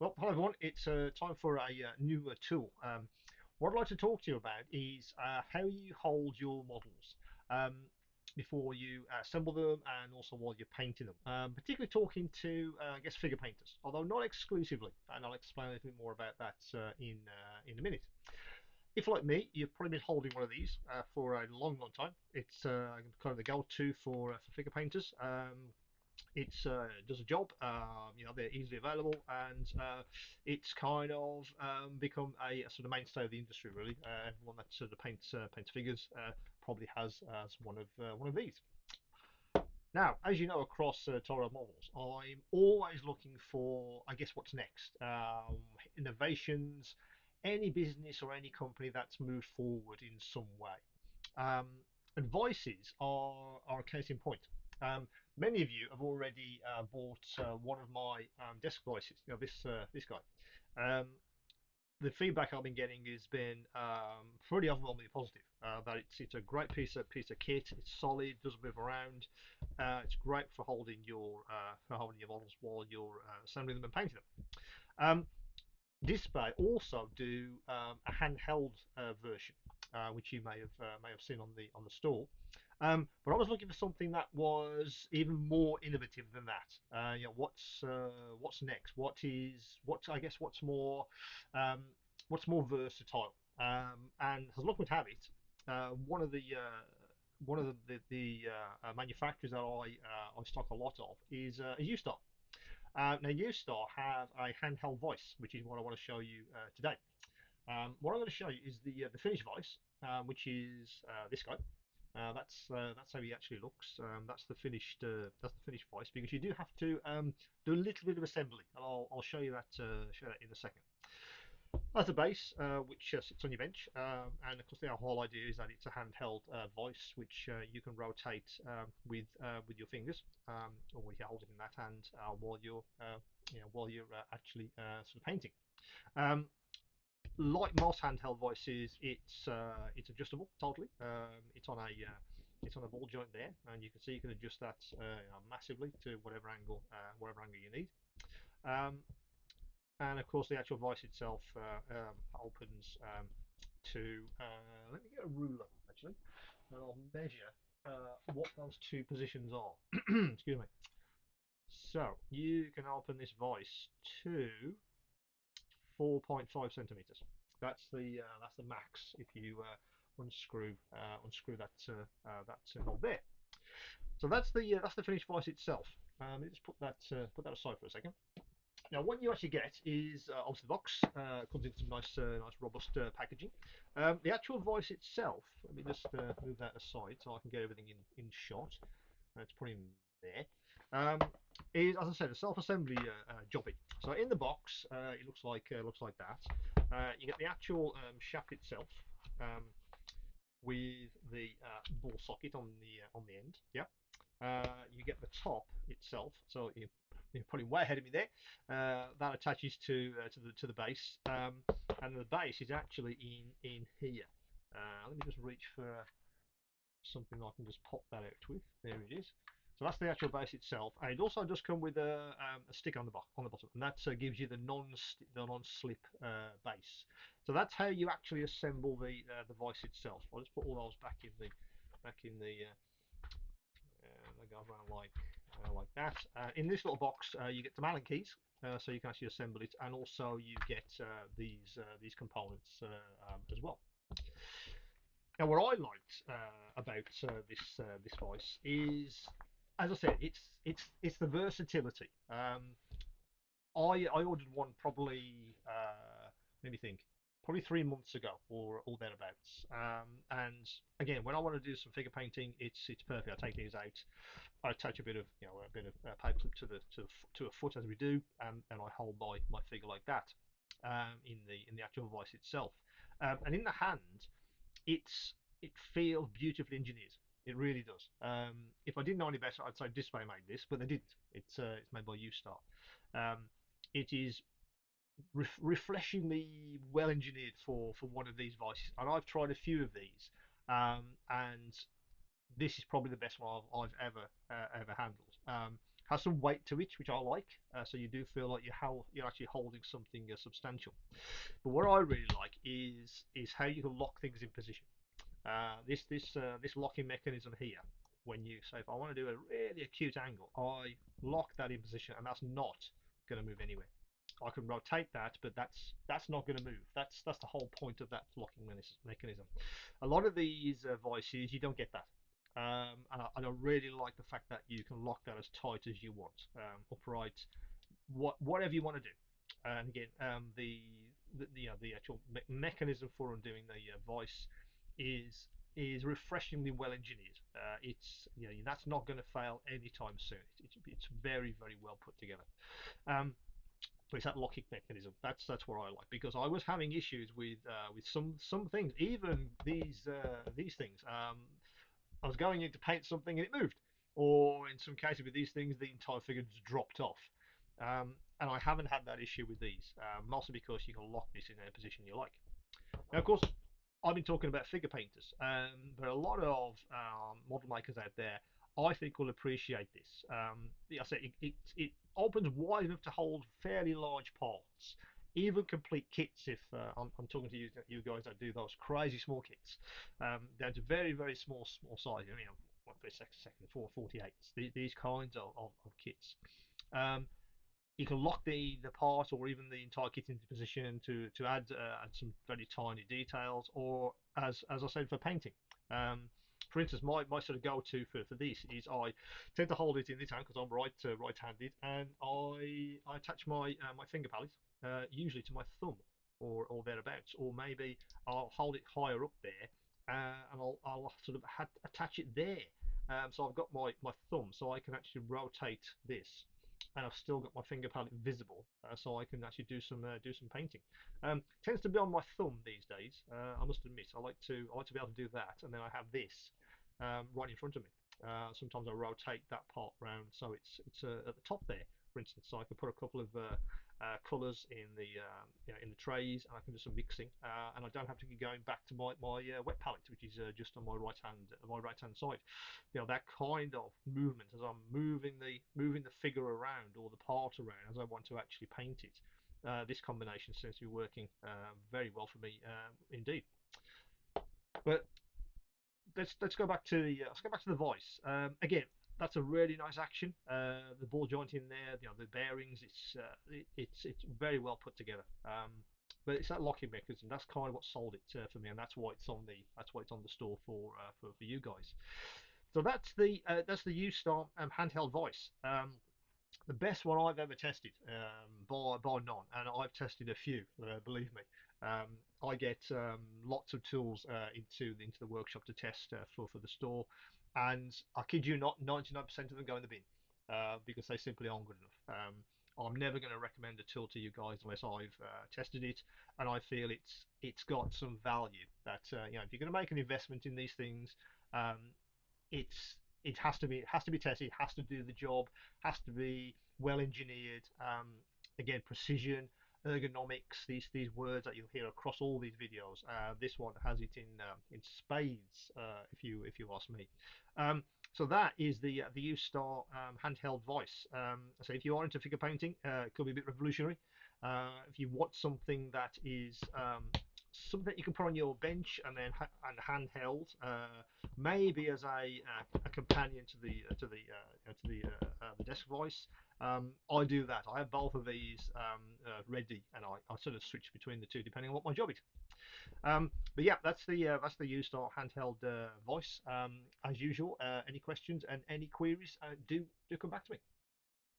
Well, hello everyone. It's time for a new tool. What I'd like to talk to you about is how you hold your models um, before you assemble them and also while you're painting them. Particularly talking to, I guess, figure painters, although not exclusively. And I'll explain a little bit more about that in a minute. If, like me, you've probably been holding one of these for a long, long time. It's kind of the go-to for figure painters. It's does a job. They're easily available, and it's kind of become a sort of mainstay of the industry. Really, everyone that sort of paints figures probably has one of these. Now, as you know, across Tyrell models, I'm always looking for, I guess, what's next, innovations, any business or any company that's moved forward in some way. Um, and voices are a case in point. Um, Many of you have already bought one of my desk voices. This guy. Um, the feedback I've been getting has been pretty overwhelmingly positive. That it's a great piece of kit. It's solid, doesn't move around. It's great for holding your models while you're assembling them and painting them. Display also do a handheld version, which you may have seen on the store. But I was looking for something that was even more innovative than that. What's next? What's I guess um, what's more versatile? And as luck would have it, one of manufacturers that I stock a lot of is Ustar. Now, Ustar have a handheld voice, which is what I want to show you today. What I'm going to show you is the finished voice, which is this guy. That's how he actually looks. That's the finished voice because you do have to do a little bit of assembly, and I'll show that in a second. That's a base which sits on your bench, and of course the whole idea is that it's a handheld voice which you can rotate with your fingers, or you're holding in that hand while you're actually sort of painting. Um, like most handheld voices, it's adjustable totally. It's on a ball joint there, and you can see you can adjust that massively to whatever angle you need. Um, and of course, the actual voice itself opens to. Let me get a ruler actually, and I'll measure what those two positions are. Excuse me. So you can open this voice to 4.5 centimeters. That's the max if you unscrew that knob there. So that's the finished voice itself. Let me just put that aside for a second. Now, what you actually get is obviously the box. Comes in some nice robust packaging. The actual voice itself. Let me just move that aside so I can get everything in shot. Let's put in there. Is, as I said, a self-assembly jobbing. So in the box, it looks like that. You get the actual shaft itself um, with the ball socket on the end. Yeah. You get the top itself. So you're probably way ahead of me there. That attaches to the base, and the base is actually in here. Let me just reach for something I can just pop that out with. There it is. So that's the actual base itself, and it also does come with a stick on the bottom, and that gives you the non-slip base. So that's how you actually assemble the voice itself. I'll just put all those back in they go around like that. In this little box, you get some Allen keys, so you can actually assemble it, and also you get these components as well. Now, what I liked about this voice is, as I said, it's the versatility. I ordered one probably let me think, probably 3 months ago or thereabouts. And again, when I want to do some figure painting, it's perfect. I take these out, I attach a bit of paper clip to a foot as we do, and I hold my figure like that in the actual voice itself. And in the hand, it feels beautifully engineered. It really does. If I didn't know any better, I'd say Display made this, but they didn't. It's made by Ustar. Um, it is refreshingly well engineered for one of these voices, and I've tried a few of these, and this is probably the best one I've ever handled. has some weight to it, which I like. So you do feel like you're actually holding something substantial. But what I really like is how you can lock things in position. This locking mechanism here, when you say if I want to do a really acute angle, I lock that in position, and that's not going to move anywhere. I can rotate that, but that's not going to move. That's the whole point of that locking mechanism. A lot of these vices, you don't get that. And I really like the fact that you can lock that as tight as you want, upright, whatever you want to do. And again, the actual mechanism for undoing the vice is is refreshingly well engineered. That's not going to fail anytime soon. It's very well put together. Um, but it's that locking mechanism. That's what I like, because I was having issues with some things, even these things. I was going in to paint something and it moved, or in some cases with these things, the entire figure just dropped off. And I haven't had that issue with these, mostly because you can lock this in a position you like. Now, of course, I've been talking about figure painters, but a lot of model makers out there, I think, will appreciate this. I say it opens wide enough to hold fairly large parts, even complete kits. If I'm talking to you guys that do those crazy small kits, down to very small size. What per second, 448s. These kinds of kits. Um, you can lock the part or even the entire kit into position to add some very tiny details, or as I said, for painting. For instance, my sort of go-to for this is I tend to hold it in this hand because I'm right-handed, and I attach my finger palette usually to my thumb or thereabouts, or maybe I'll hold it higher up there, and I'll sort of attach it there. So I've got my thumb, so I can actually rotate this, and I've still got my finger palette visible, so I can actually do some painting. Tends to be on my thumb these days. I must admit, I like to be able to do that, and then I have this right in front of me. Sometimes I rotate that part round so it's at the top there, for instance, so I can put a couple of colours in the trays, and I can do some mixing, and I don't have to keep going back to my wet palette, which is just on my right hand side. That kind of movement as I'm moving the figure around or the part around as I want to actually paint it. This combination seems to be working very well for me indeed. But let's go back to the voice. Again, that's a really nice action. The ball joint in there, the bearings. It's very well put together. But it's that locking mechanism. That's kind of what sold it for me, and that's why it's on the store for you guys. So that's the U-Star handheld voice. The best one I've ever tested, by none, and I've tested a few. Believe me, I get lots of tools into the workshop to test for the store, and I kid you not, 99% of them go in the bin because they simply aren't good enough. I'm never going to recommend a tool to you guys unless I've tested it and I feel it's got some value. That if you're going to make an investment in these things, um, it has to be tested, it has to do the job, has to be well engineered. Again, precision, ergonomics, these words that you'll hear across all these videos. This one has it in spades, if you ask me. So that is the U-Star handheld voice. So if you are into figure painting, it could be a bit revolutionary. If you want something that is something that you can put on your bench and handheld, maybe as a companion to the desk voice. I do that. I have both of these ready, and I sort of switch between the two depending on what my job is. But yeah, that's the U-Star handheld voice. As usual, any questions and any queries, do come back to me.